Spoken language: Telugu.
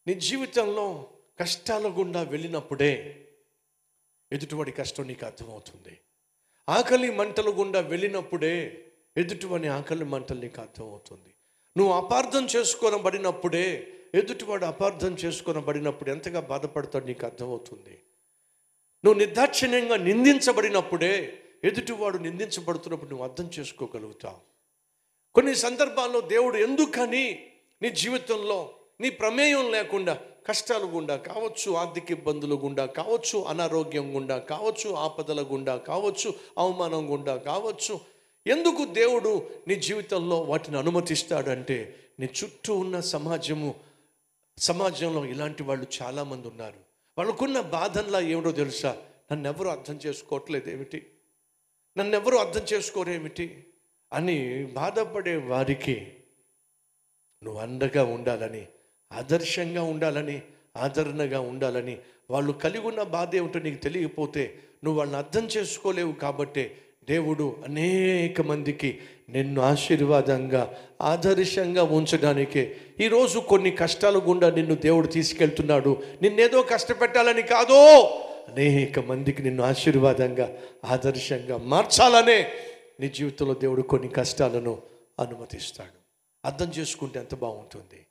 నీ జీవితంలో కష్టాల గుండా వెళ్ళినప్పుడే ఎదుటివాడి కష్టం నీకు అర్థమవుతుంది. ఆకలి మంటల గుండా వెళ్ళినప్పుడే ఎదుటివాడి ఆకలి మంటలు నీకు అర్థమవుతుంది. నువ్వు అపార్థం చేసుకోనబడినప్పుడే ఎదుటివాడు అపార్థం చేసుకోనబడినప్పుడు ఎంతగా బాధపడతాడు నీకు అర్థమవుతుంది. నువ్వు నిర్దాక్షిణ్యంగా నిందించబడినప్పుడే ఎదుటివాడు నిందించబడుతున్నప్పుడు నువ్వు అర్థం చేసుకోగలుగుతావు. కొన్ని సందర్భాల్లో దేవుడు ఎందుకని నీ జీవితంలో నీ ప్రమేయం లేకుండా కష్టాలు గుండా కావచ్చు, ఆర్థిక ఇబ్బందులు గుండా కావచ్చు, అనారోగ్యం గుండా కావచ్చు, ఆపదల గుండా కావచ్చు, అవమానం గుండా కావచ్చు, ఎందుకు దేవుడు నీ జీవితంలో వాటిని అనుమతిస్తాడంటే నీ చుట్టూ ఉన్న సమాజంలో ఇలాంటి వాళ్ళు చాలామంది ఉన్నారు. వాళ్ళకున్న బాధనలా ఏమిటో తెలుసా? నన్నెవరూ అర్థం చేసుకోవట్లేదు ఏమిటి, నన్నెవరూ అర్థం చేసుకోరేమిటి అని బాధపడే వారికి నువ్వు అండగా ఉండాలని, ఆదర్శంగా ఉండాలని, ఆదరణగా ఉండాలని. వాళ్ళు కలిగి ఉన్న బాధ ఏమిటో నీకు తెలియకపోతే నువ్వు వాళ్ళని అర్థం చేసుకోలేవు. కాబట్టే దేవుడు అనేక మందికి నిన్ను ఆశీర్వాదంగా, ఆదర్శంగా ఉంచడానికే ఈరోజు కొన్ని కష్టాల గుండా నిన్ను దేవుడు తీసుకెళ్తున్నాడు. నిన్నేదో కష్టపెట్టాలని కాదో, అనేక మందికి నిన్ను ఆశీర్వాదంగా, ఆదర్శంగా మార్చాలనే నీ జీవితంలో దేవుడు కొన్ని కష్టాలను అనుమతిస్తాడు. అర్థం చేసుకుంటే ఎంత బాగుంటుంది.